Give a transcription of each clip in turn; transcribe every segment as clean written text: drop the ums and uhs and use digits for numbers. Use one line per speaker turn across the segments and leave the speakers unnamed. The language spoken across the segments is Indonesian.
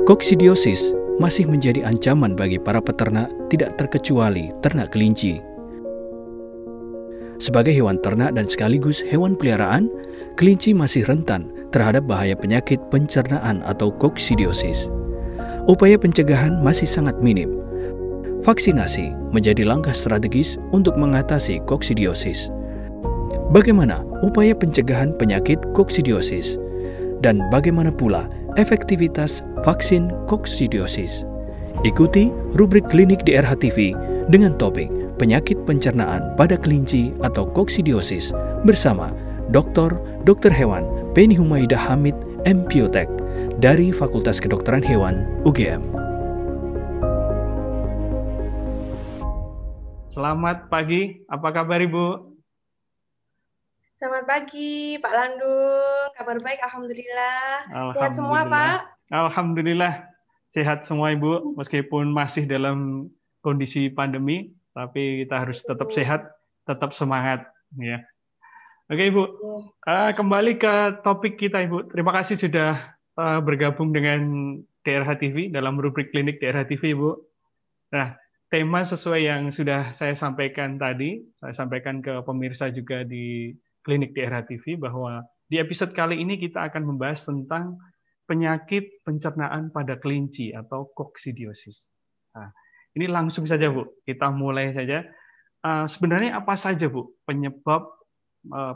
Koksidiosis masih menjadi ancaman bagi para peternak, tidak terkecuali ternak kelinci. Sebagai hewan ternak dan sekaligus hewan peliharaan, kelinci masih rentan terhadap bahaya penyakit pencernaan atau koksidiosis. Upaya pencegahan masih sangat minim. Vaksinasi menjadi langkah strategis untuk mengatasi koksidiosis. Bagaimana upaya pencegahan penyakit koksidiosis? Dan bagaimana pula efektivitas vaksin koksidiosis? Ikuti rubrik klinik di RHTV dengan topik penyakit pencernaan pada kelinci atau koksidiosis bersama Dr. Hewan Penny Humaidah Hamid MPiotek dari Fakultas Kedokteran Hewan UGM.
Selamat pagi, apa kabar Ibu?
Selamat pagi, Pak Landung. Kabar baik, Alhamdulillah. Sehat semua,
Alhamdulillah.
Pak?
Alhamdulillah, sehat semua Ibu. Meskipun masih dalam kondisi pandemi, tapi kita harus tetap sehat, tetap semangat. Ya. Oke Ibu, kembali ke topik kita Ibu. Terima kasih sudah bergabung dengan DRH TV dalam rubrik klinik DRH TV Ibu. Nah, tema sesuai yang sudah saya sampaikan tadi, saya sampaikan ke pemirsa juga di klinik DRH TV bahwa di episode kali ini kita akan membahas tentang penyakit pencernaan pada kelinci atau koksidiosis. Nah, ini langsung saja Bu, kita mulai saja. Sebenarnya apa saja Bu penyebab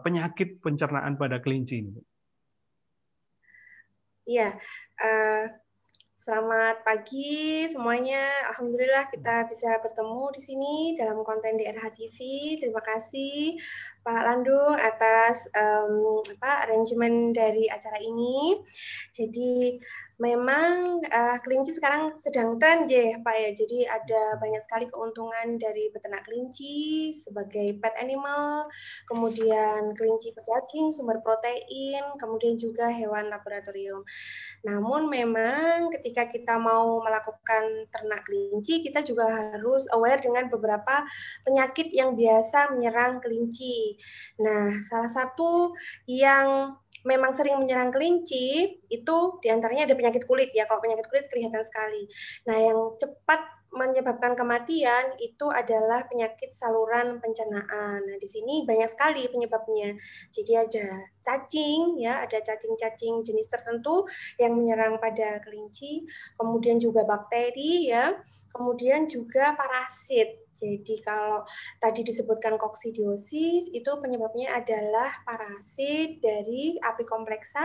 penyakit pencernaan pada kelinci ini?
Iya, selamat pagi semuanya. Alhamdulillah kita bisa bertemu di sini dalam konten DRH TV. Terima kasih Pak Landung atas arrangement dari acara ini. Jadi memang kelinci sekarang sedang tren ya Pak ya. Jadi ada banyak sekali keuntungan dari peternak kelinci sebagai pet animal, kemudian kelinci pedaging, sumber protein, kemudian juga hewan laboratorium. Namun memang ketika kita mau melakukan ternak kelinci, kita juga harus aware dengan beberapa penyakit yang biasa menyerang kelinci. Nah, salah satu yang memang sering menyerang kelinci itu diantaranya ada penyakit kulit ya. Kalau penyakit kulit kelihatan sekali. Nah, yang cepat menyebabkan kematian itu adalah penyakit saluran pencernaan. Nah, di sini banyak sekali penyebabnya. Jadi ada cacing ya, ada cacing-cacing jenis tertentu yang menyerang pada kelinci, kemudian juga bakteri ya, kemudian juga parasit. Jadi kalau tadi disebutkan koksidiosis, itu penyebabnya adalah parasit dari Apikomplexa.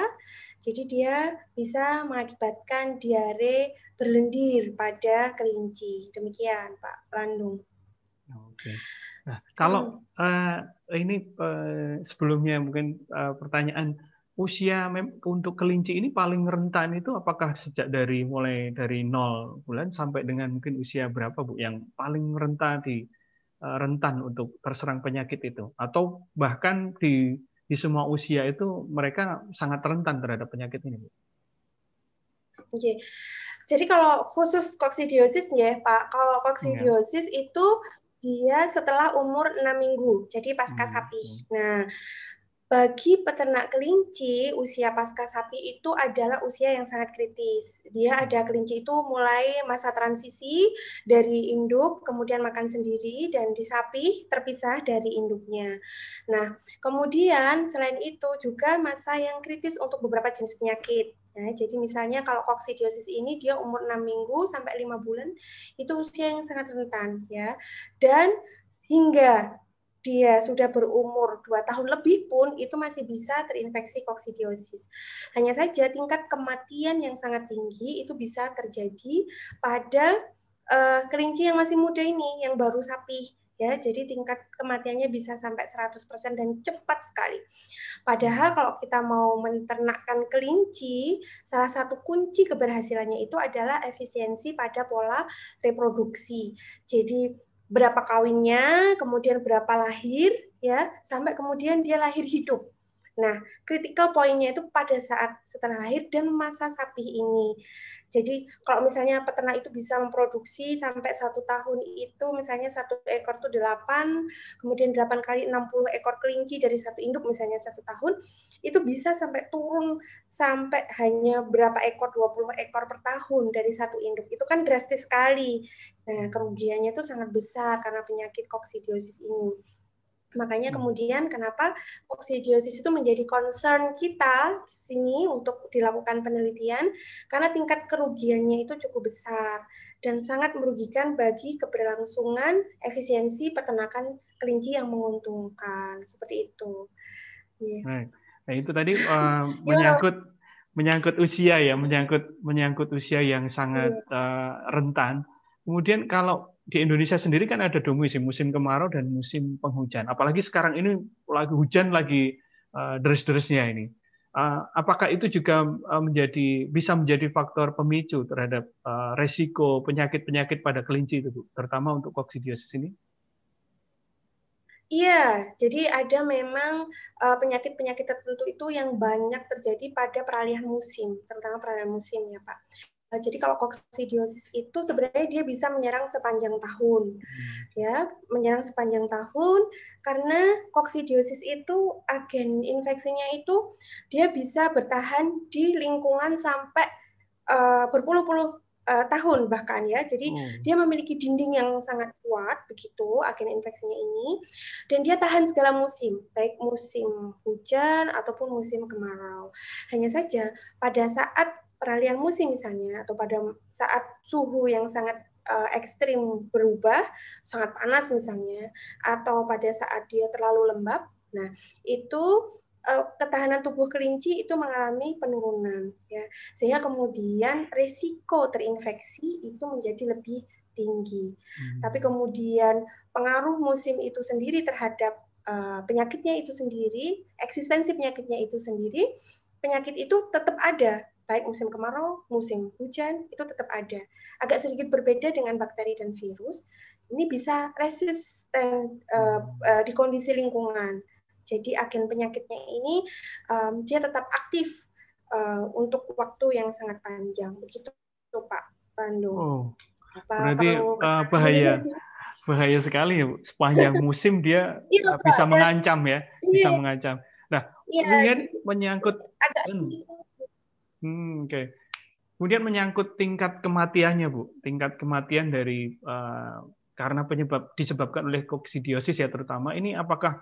Jadi dia bisa mengakibatkan diare berlendir pada kelinci. Demikian Pak Landung.
Oke. Nah, kalau ini sebelumnya mungkin pertanyaan usia untuk kelinci ini paling rentan itu apakah sejak mulai dari 0 bulan sampai dengan mungkin usia berapa Bu yang paling rentan untuk terserang penyakit itu, atau bahkan di semua usia itu mereka sangat rentan terhadap penyakit ini Bu?
Oke. Jadi kalau khusus koksidiosis ya Pak, kalau koksidiosis itu dia setelah umur 6 minggu, jadi pasca sapi. Nah, bagi peternak kelinci, usia pasca sapi itu adalah usia yang sangat kritis. Dia ada kelinci itu mulai masa transisi dari induk, kemudian makan sendiri, dan di sapi terpisah dari induknya. Nah, kemudian selain itu juga masa yang kritis untuk beberapa jenis penyakit. Nah, jadi misalnya kalau koksidiosis ini dia umur 6 minggu sampai 5 bulan, itu usia yang sangat rentan ya. Dan hingga dia sudah berumur 2 tahun lebih pun itu masih bisa terinfeksi koksidiosis. Hanya saja tingkat kematian yang sangat tinggi itu bisa terjadi pada kelinci yang masih muda ini, yang baru sapi. Ya, jadi tingkat kematiannya bisa sampai 100% dan cepat sekali. Padahal kalau kita mau menternakkan kelinci, salah satu kunci keberhasilannya itu adalah efisiensi pada pola reproduksi. Jadi berapa kawinnya, kemudian berapa lahir, ya, sampai kemudian dia lahir hidup. Nah, critical point-nya itu pada saat setelah lahir dan masa sapi ini. Jadi kalau misalnya peternak itu bisa memproduksi sampai 1 tahun itu misalnya 1 ekor itu 8, kemudian 8 kali 60 ekor kelinci dari 1 induk misalnya 1 tahun, itu bisa sampai turun sampai hanya berapa ekor, 20 ekor per tahun dari satu induk. Itu kan drastis sekali. Nah, kerugiannya itu sangat besar karena penyakit koksidiosis ini. Makanya kemudian kenapa koksidiosis itu menjadi concern kita di sini untuk dilakukan penelitian, karena tingkat kerugiannya itu cukup besar dan sangat merugikan bagi keberlangsungan efisiensi peternakan kelinci yang menguntungkan. Seperti itu.
Yeah. Nah, itu tadi menyangkut usia ya, menyangkut usia yang sangat rentan. Kemudian kalau di Indonesia sendiri kan ada 2 musim kemarau dan musim penghujan. Apalagi sekarang ini lagi hujan, lagi deres-deresnya ini. Apakah itu juga bisa menjadi faktor pemicu terhadap resiko penyakit-penyakit pada kelinci itu, Bu, terutama untuk koksidiosis ini?
Iya, jadi ada memang penyakit-penyakit tertentu itu yang banyak terjadi pada peralihan musim, terutama peralihan musim ya Pak. Jadi kalau koksidiosis itu sebenarnya dia bisa menyerang sepanjang tahun, ya, menyerang sepanjang tahun karena koksidiosis itu agen infeksinya itu dia bisa bertahan di lingkungan sampai berpuluh-puluh tahun bahkan ya. Jadi dia memiliki dinding yang sangat kuat begitu agen infeksinya ini, dan dia tahan segala musim, baik musim hujan ataupun musim kemarau. Hanya saja pada saat peralihan musim misalnya, atau pada saat suhu yang sangat ekstrim berubah, sangat panas misalnya, atau pada saat dia terlalu lembab, nah itu ketahanan tubuh kelinci itu mengalami penurunan, ya, sehingga kemudian risiko terinfeksi itu menjadi lebih tinggi. Tapi kemudian pengaruh musim itu sendiri terhadap penyakitnya itu sendiri, eksistensi penyakitnya itu sendiri, penyakit itu tetap ada, baik musim kemarau, musim hujan, itu tetap ada. Agak sedikit berbeda dengan bakteri dan virus, ini bisa resisten di kondisi lingkungan. Jadi agen penyakitnya ini dia tetap aktif untuk waktu yang sangat panjang. Begitu Pak Pandu.
Berarti bahaya sekali ya, Bu. Sepanjang musim dia bisa mengancam ya, bisa mengancam. Nah, kemudian menyangkut kemudian menyangkut tingkat kematiannya, Bu. Tingkat kematian dari karena disebabkan oleh koksidiosis ya terutama, ini apakah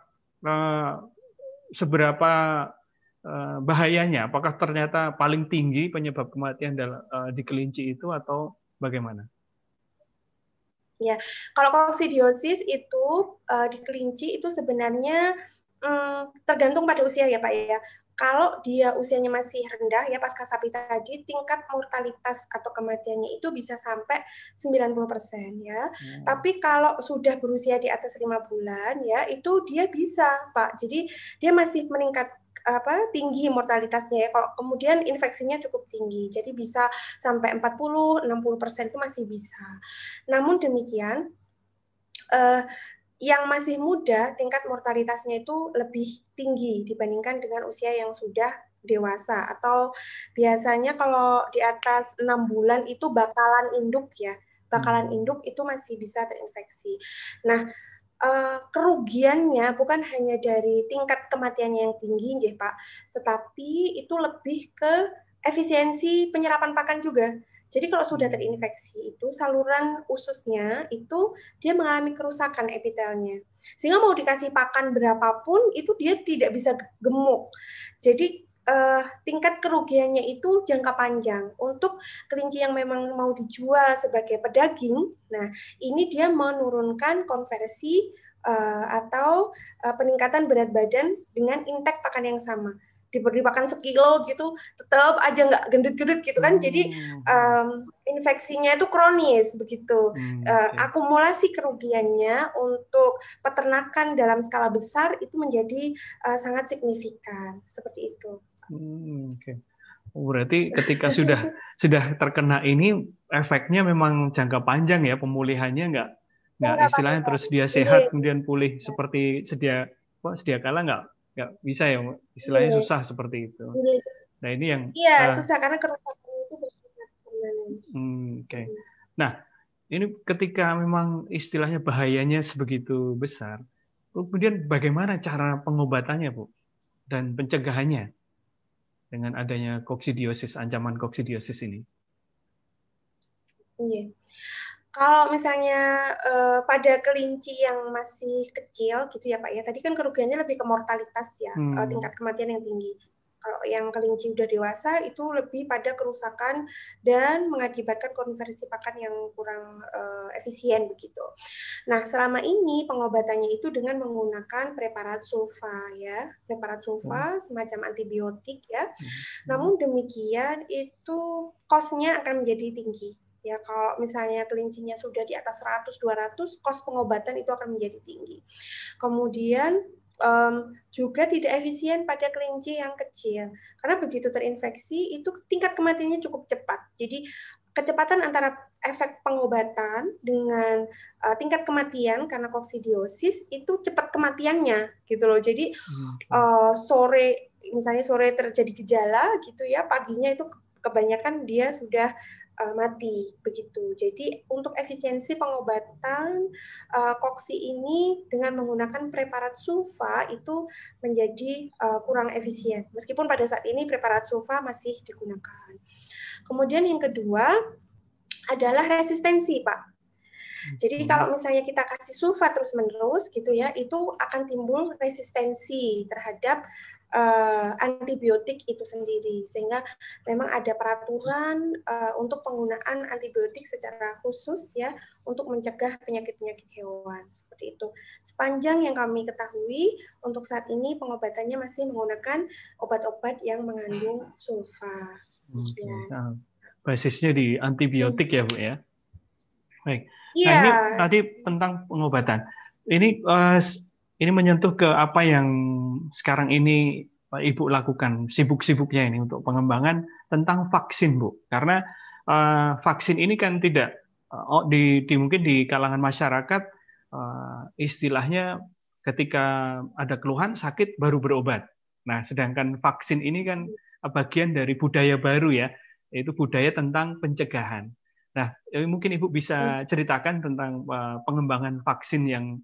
seberapa bahayanya? Apakah ternyata paling tinggi penyebab kematian di kelinci itu atau bagaimana?
Ya, kalau koksidiosis itu di kelinci itu sebenarnya tergantung pada usia ya Pak ya. Kalau dia usianya masih rendah ya pasca sapi tadi, tingkat mortalitas atau kematiannya itu bisa sampai 90% ya. Tapi kalau sudah berusia di atas 5 bulan ya, itu dia bisa Pak. Jadi dia masih meningkat tinggi mortalitasnya ya. Kalau kemudian infeksinya cukup tinggi. Jadi bisa sampai 40-60% itu masih bisa. Namun demikian yang masih muda tingkat mortalitasnya itu lebih tinggi dibandingkan dengan usia yang sudah dewasa, atau biasanya kalau di atas 6 bulan itu bakalan induk ya. Bakalan induk itu masih bisa terinfeksi. Nah, kerugiannya bukan hanya dari tingkat kematiannya yang tinggi ya Pak, tetapi itu lebih ke efisiensi penyerapan pakan juga. Jadi kalau sudah terinfeksi itu saluran ususnya itu dia mengalami kerusakan epitelnya. Sehingga mau dikasih pakan berapapun itu dia tidak bisa gemuk. Jadi tingkat kerugiannya itu jangka panjang. Untuk kelinci yang memang mau dijual sebagai pedaging, nah ini dia menurunkan konversi atau peningkatan berat badan dengan intake pakan yang sama. Diberi pakan sekilo gitu, tetap aja nggak gendut-gendut gitu kan. Jadi infeksinya itu kronis begitu. Akumulasi kerugiannya untuk peternakan dalam skala besar itu menjadi sangat signifikan. Seperti itu.
Berarti ketika sudah terkena ini, efeknya memang jangka panjang ya, pemulihannya nggak istilahnya terus dia sehat kemudian pulih seperti sedia kala nggak bisa ya, istilahnya susah seperti itu. Nah ini yang
susah karena kerusakannya itu bersifat
permanen. Nah ini ketika memang istilahnya bahayanya sebegitu besar, kemudian bagaimana cara pengobatannya, Bu? dan pencegahannya dengan adanya koksidiosis, ancaman koksidiosis ini?
Iya. Kalau misalnya pada kelinci yang masih kecil gitu ya Pak ya, tadi kan kerugiannya lebih ke mortalitas ya, tingkat kematian yang tinggi. Kalau yang kelinci udah dewasa itu lebih pada kerusakan dan mengakibatkan konversi pakan yang kurang efisien begitu. Nah, selama ini pengobatannya itu dengan menggunakan preparat sulfa ya, preparat sulfa semacam antibiotik ya. Namun demikian itu cost-nya akan menjadi tinggi. Ya, kalau misalnya kelincinya sudah di atas 100-200, kos pengobatan itu akan menjadi tinggi. Kemudian juga tidak efisien pada kelinci yang kecil. Karena begitu terinfeksi, itu tingkat kematiannya cukup cepat. Jadi kecepatan antara efek pengobatan dengan tingkat kematian karena koksidiosis itu cepat kematiannya gitu loh. Jadi misalnya sore terjadi gejala gitu ya, paginya itu kebanyakan dia sudah mati begitu. Jadi untuk efisiensi pengobatan koksi ini dengan menggunakan preparat sulfa itu menjadi kurang efisien. Meskipun pada saat ini preparat sulfa masih digunakan. Kemudian yang kedua adalah resistensi, Pak. Jadi kalau misalnya kita kasih sulfa terus-menerus gitu ya, itu akan timbul resistensi terhadap antibiotik itu sendiri, sehingga memang ada peraturan untuk penggunaan antibiotik secara khusus ya untuk mencegah penyakit-penyakit hewan seperti itu. Sepanjang yang kami ketahui untuk saat ini pengobatannya masih menggunakan obat-obat yang mengandung sulfa.
Basisnya di antibiotik ya Bu ya. Baik. Nah
Iya.
ini tadi tentang pengobatan. Ini menyentuh ke apa yang sekarang ini Ibu lakukan, sibuk-sibuknya ini untuk pengembangan tentang vaksin, Bu. Karena vaksin ini kan tidak mungkin di kalangan masyarakat istilahnya ketika ada keluhan sakit baru berobat. Nah, sedangkan vaksin ini kan bagian dari budaya baru ya, yaitu budaya tentang pencegahan. Nah, mungkin Ibu bisa ceritakan tentang pengembangan vaksin yang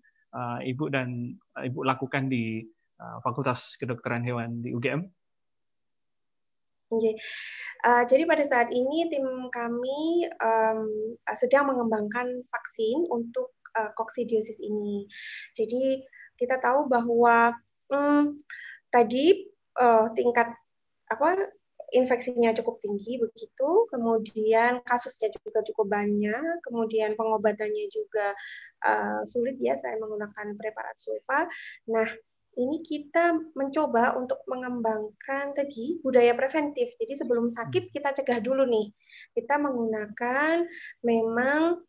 Ibu dan Ibu lakukan di Fakultas Kedokteran Hewan di UGM.
Okay. Jadi pada saat ini tim kami sedang mengembangkan vaksin untuk koksidiosis ini. Jadi kita tahu bahwa tadi tingkat infeksinya cukup tinggi begitu, kemudian kasusnya juga cukup banyak, kemudian pengobatannya juga sulit ya saya menggunakan preparat sulfa. Nah, ini kita mencoba untuk mengembangkan tadi budaya preventif. Jadi sebelum sakit kita cegah dulu nih. Kita menggunakan memang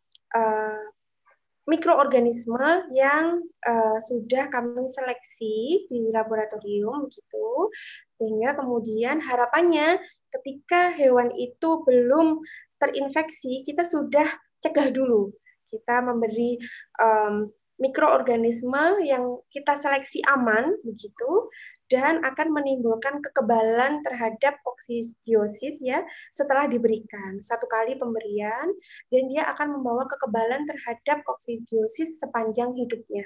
mikroorganisme yang sudah kami seleksi di laboratorium begitu, sehingga kemudian harapannya ketika hewan itu belum terinfeksi kita sudah cegah dulu. Kita memberi mikroorganisme yang kita seleksi aman begitu dan akan menimbulkan kekebalan terhadap koksidiosis ya setelah diberikan satu kali pemberian, dan dia akan membawa kekebalan terhadap koksidiosis sepanjang hidupnya.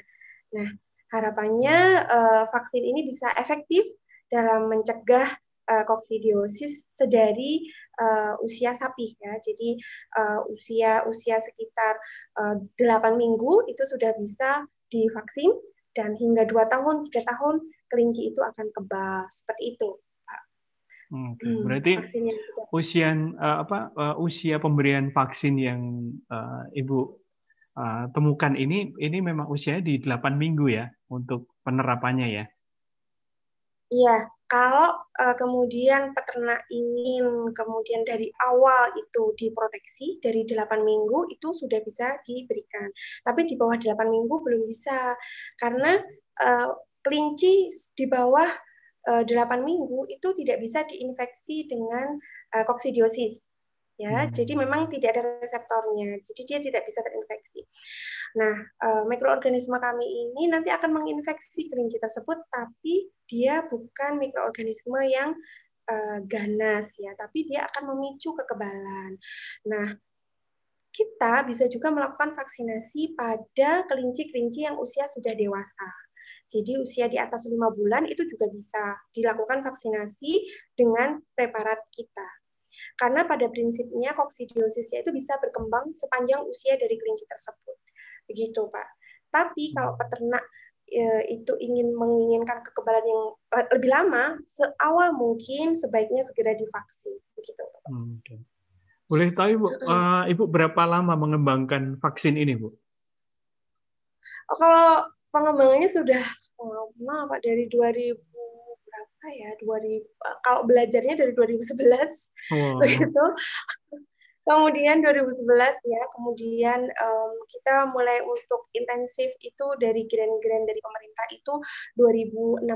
Nah, harapannya vaksin ini bisa efektif dalam mencegah koksidiosis sedari usia sapi ya. Jadi usia sekitar 8 minggu itu sudah bisa divaksin, dan hingga 2 tahun, 3 tahun kelinci itu akan kebal. Seperti itu, Pak.
Berarti usia pemberian vaksin yang Ibu temukan ini memang usianya di 8 minggu ya untuk penerapannya ya?
Iya, kalau kemudian peternak ingin kemudian dari awal itu diproteksi dari 8 minggu itu sudah bisa diberikan. Tapi di bawah 8 minggu belum bisa, karena kelinci di bawah 8 minggu itu tidak bisa diinfeksi dengan koksidiosis. Ya, jadi memang tidak ada reseptornya, jadi dia tidak bisa terinfeksi. Nah, mikroorganisme kami ini nanti akan menginfeksi kelinci tersebut, tapi dia bukan mikroorganisme yang ganas ya, tapi dia akan memicu kekebalan. Nah, kita bisa juga melakukan vaksinasi pada kelinci-kelinci yang usia sudah dewasa. Jadi usia di atas 5 bulan itu juga bisa dilakukan vaksinasi dengan preparat kita. Karena pada prinsipnya koksidiosisnya itu bisa berkembang sepanjang usia dari kelinci tersebut. Begitu, Pak. Tapi kalau peternak itu menginginkan kekebalan yang lebih lama, seawal mungkin sebaiknya segera divaksin. Begitu, Pak.
Okay. Boleh tahu Ibu, Ibu berapa lama mengembangkan vaksin ini, Bu?
Kalau pengembangannya sudah lama, Pak, dari 2000 berapa ya? 2000, kalau belajarnya dari 2011.
Wow.
Begitu. Kemudian 2011 ya, kemudian kita mulai untuk intensif itu dari grant-grant dari pemerintah itu 2016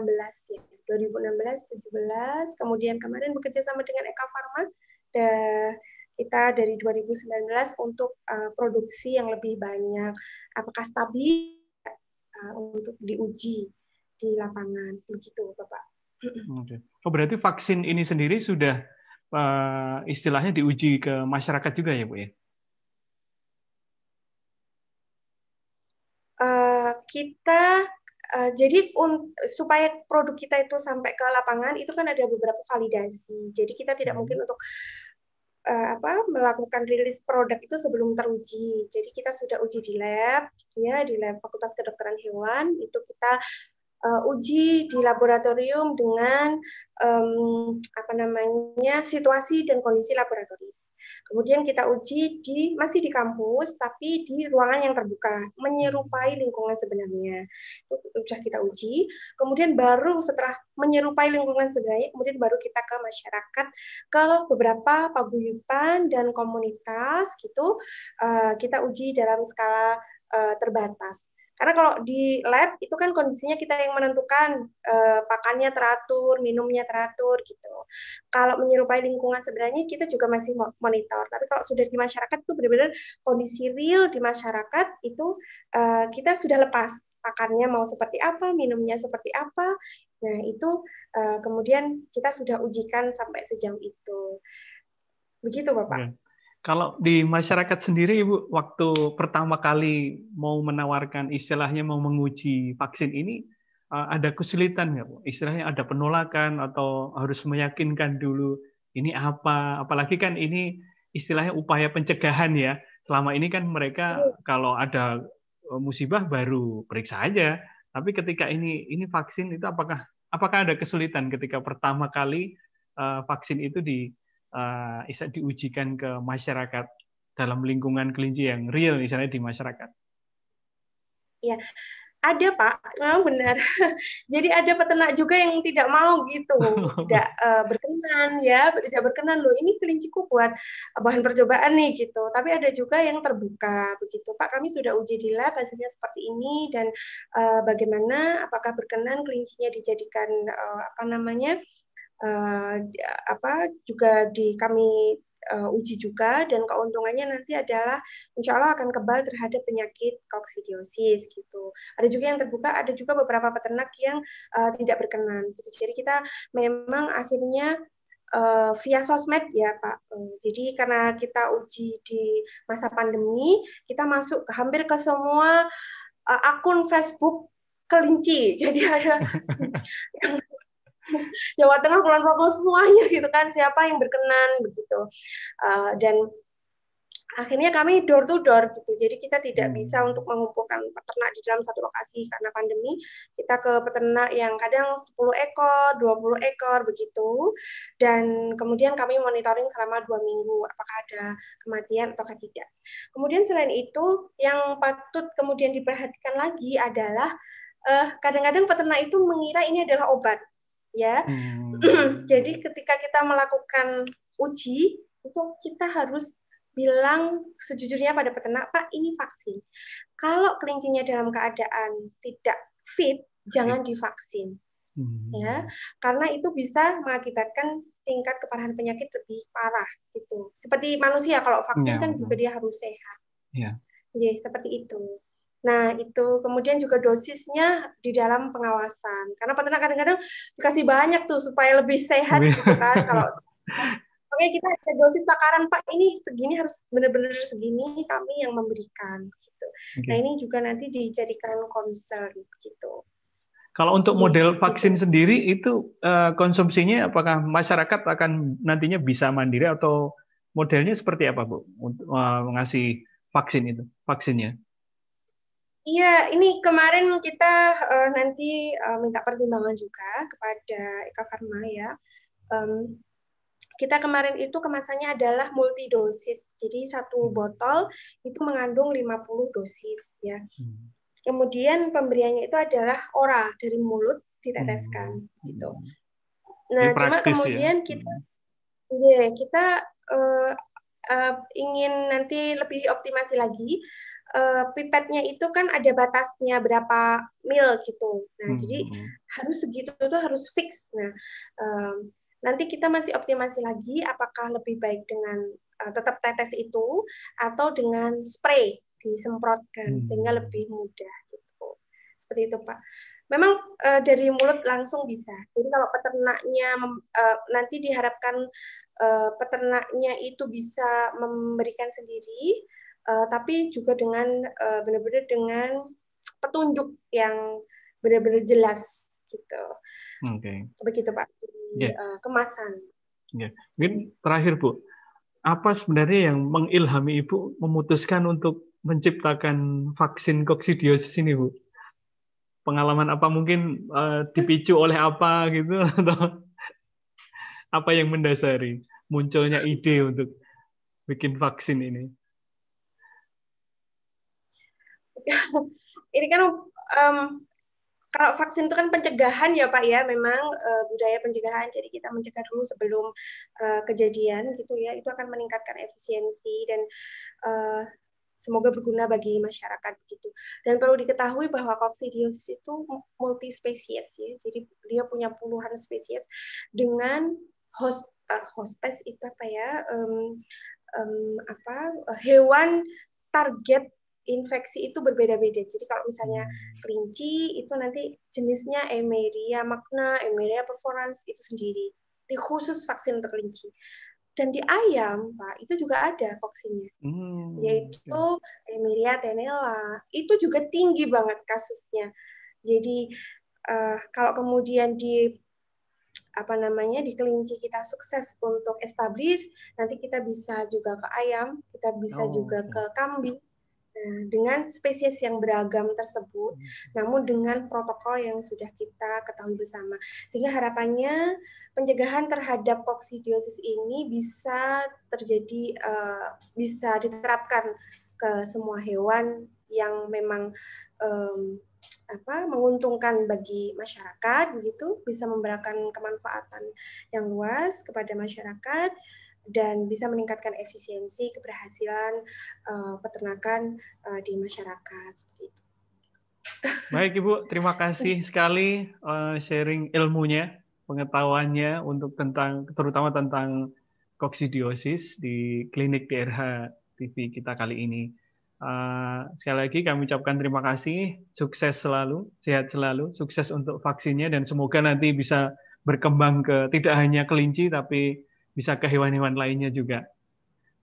ya. 2016, 17, kemudian kemarin bekerja sama dengan Eka Farma, kita dari 2019 untuk produksi yang lebih banyak. Apakah stabil untuk diuji di lapangan, begitu Bapak.
Okay. Oh, berarti vaksin ini sendiri sudah istilahnya diuji ke masyarakat juga ya, Bu ya?
Jadi supaya produk kita itu sampai ke lapangan itu kan ada beberapa validasi. Jadi kita tidak mungkin untuk melakukan rilis produk itu sebelum teruji. Jadi kita sudah uji di lab, ya di lab Fakultas Kedokteran Hewan itu kita uji di laboratorium dengan situasi dan kondisi laboratoris. Kemudian kita uji masih di kampus, tapi di ruangan yang terbuka, menyerupai lingkungan sebenarnya. Itu sudah kita uji. Kemudian baru setelah menyerupai lingkungan sebenarnya, kemudian baru kita ke masyarakat, ke beberapa paguyuban dan komunitas, gitu. Kita uji dalam skala terbatas. Karena kalau di lab itu kan kondisinya kita yang menentukan pakannya teratur, minumnya teratur gitu. Kalau menyerupai lingkungan sebenarnya kita juga masih monitor. Tapi kalau sudah di masyarakat itu benar-benar kondisi real di masyarakat itu kita sudah lepas pakannya mau seperti apa, minumnya seperti apa. Nah itu kemudian kita sudah ujikan sampai sejauh itu. Begitu Bapak.
Okay. Kalau di masyarakat sendiri, Ibu, waktu pertama kali mau menawarkan istilahnya mau menguji vaksin ini, ada kesulitan nggak, Bu? Istilahnya ada penolakan atau harus meyakinkan dulu ini apa? Apalagi kan ini istilahnya upaya pencegahan ya. Selama ini kan mereka kalau ada musibah baru periksa aja. Tapi ketika ini vaksin itu apakah ada kesulitan ketika pertama kali vaksin itu diujikan ke masyarakat dalam lingkungan kelinci yang real misalnya di masyarakat?
Ya, ada Pak, memang benar. Jadi ada peternak juga yang tidak mau gitu, tidak berkenan ya, tidak berkenan loh. Ini kelinciku buat bahan percobaan nih gitu. Tapi ada juga yang terbuka begitu. Pak, kami sudah uji di lab hasilnya seperti ini dan bagaimana? Apakah berkenan kelincinya dijadikan juga kami uji juga, dan keuntungannya nanti adalah insya Allah akan kebal terhadap penyakit koksidiosis gitu. Ada juga yang terbuka, ada juga beberapa peternak yang tidak berkenan. Jadi kita memang akhirnya via sosmed ya Pak. Jadi karena kita uji di masa pandemi, kita masuk hampir ke semua akun Facebook kelinci. Jadi ada yang Jawa Tengah, Kulon Progo semuanya gitu kan, siapa yang berkenan begitu. Dan akhirnya kami door to door gitu. Jadi kita tidak bisa untuk mengumpulkan peternak di dalam satu lokasi karena pandemi. Kita ke peternak yang kadang 10 ekor, 20 ekor begitu. Dan kemudian kami monitoring selama 2 minggu apakah ada kematian atau tidak. Kemudian selain itu yang patut kemudian diperhatikan lagi adalah kadang-kadang peternak itu mengira ini adalah obat. Ya, jadi ketika kita melakukan uji itu kita harus bilang sejujurnya pada peternak, Pak, ini vaksin. Kalau kelincinya dalam keadaan tidak fit, jangan divaksin, ya, karena itu bisa mengakibatkan tingkat keparahan penyakit lebih parah gitu. Seperti manusia, kalau vaksin kan juga dia harus sehat. Ya, seperti itu. Nah, itu kemudian juga dosisnya di dalam pengawasan. Karena peternak kadang-kadang dikasih banyak tuh supaya lebih sehat gitu kan. Kalau makanya kita ada dosis takaran, Pak, ini segini harus benar-benar segini kami yang memberikan gitu. Nah, ini juga nanti dijadikan concern gitu.
Kalau untuk model vaksin
gitu.
sendiri itu konsumsinya apakah masyarakat akan nantinya bisa mandiri atau modelnya seperti apa, Bu, untuk mengasih vaksinnya?
Iya, ini kemarin kita nanti minta pertimbangan juga kepada Eka Farma ya. Kita kemarin itu kemasannya adalah multidosis. Jadi satu botol itu mengandung 50 dosis ya. Kemudian pemberiannya itu adalah oral dari mulut diteteskan gitu. Nah, cuma kemudian kita ingin nanti lebih optimasi lagi. Pipetnya itu kan ada batasnya berapa mil gitu. Nah, jadi harus segitu tuh harus fix. Nah, nanti kita masih optimasi lagi apakah lebih baik dengan tetap tetes itu atau dengan spray disemprotkan sehingga lebih mudah gitu. Seperti itu, Pak. Memang dari mulut langsung bisa. Jadi kalau peternaknya nanti diharapkan peternaknya itu bisa memberikan sendiri, tapi juga dengan benar-benar dengan petunjuk yang benar-benar jelas gitu. Begitu Pak. Kemasan.
Mungkin terakhir Bu, apa sebenarnya yang mengilhami Ibu memutuskan untuk menciptakan vaksin koksidiosis ini, Bu? Pengalaman apa, mungkin dipicu oleh apa gitu, atau apa yang mendasari munculnya ide untuk bikin vaksin ini?
Ini kan kalau vaksin itu kan pencegahan ya Pak ya, memang budaya pencegahan. Jadi kita mencegah dulu sebelum kejadian gitu ya. Itu akan meningkatkan efisiensi dan semoga berguna bagi masyarakat begitu. Dan perlu diketahui bahwa koksidiosis itu multispesies ya. Jadi dia punya puluhan spesies dengan hospes itu apa ya? Hewan target infeksi itu berbeda-beda. Jadi kalau misalnya kelinci itu nanti jenisnya Emeria magna, Emeria perforans itu sendiri. Ini khusus vaksin untuk kelinci. Dan di ayam, Pak, itu juga ada vaksinnya. Yaitu Emeria tenella. Itu juga tinggi banget kasusnya. Jadi kalau kemudian di kelinci kita sukses untuk establish, nanti kita bisa juga ke ayam, kita bisa juga ke kambing. Dengan spesies yang beragam tersebut, namun dengan protokol yang sudah kita ketahui bersama. Sehingga harapannya pencegahan terhadap koksidiosis ini bisa terjadi, bisa diterapkan ke semua hewan yang memang menguntungkan bagi masyarakat, begitu, bisa memberikan kemanfaatan yang luas kepada masyarakat, dan bisa meningkatkan efisiensi keberhasilan peternakan di masyarakat seperti itu.
Baik Ibu, terima kasih sekali sharing ilmunya, pengetahuannya untuk terutama tentang koksidiosis di klinik DRH TV kita kali ini. Sekali lagi kami ucapkan terima kasih, sukses selalu, sehat selalu, sukses untuk vaksinnya, dan semoga nanti bisa berkembang ke tidak hanya kelinci tapi bisa ke hewan-hewan lainnya juga.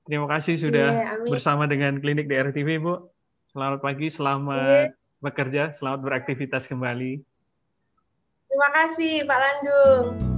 Terima kasih sudah bersama dengan Klinik DRH TV, Bu. Selamat pagi, selamat bekerja, selamat beraktivitas kembali.
Terima kasih, Pak Landung.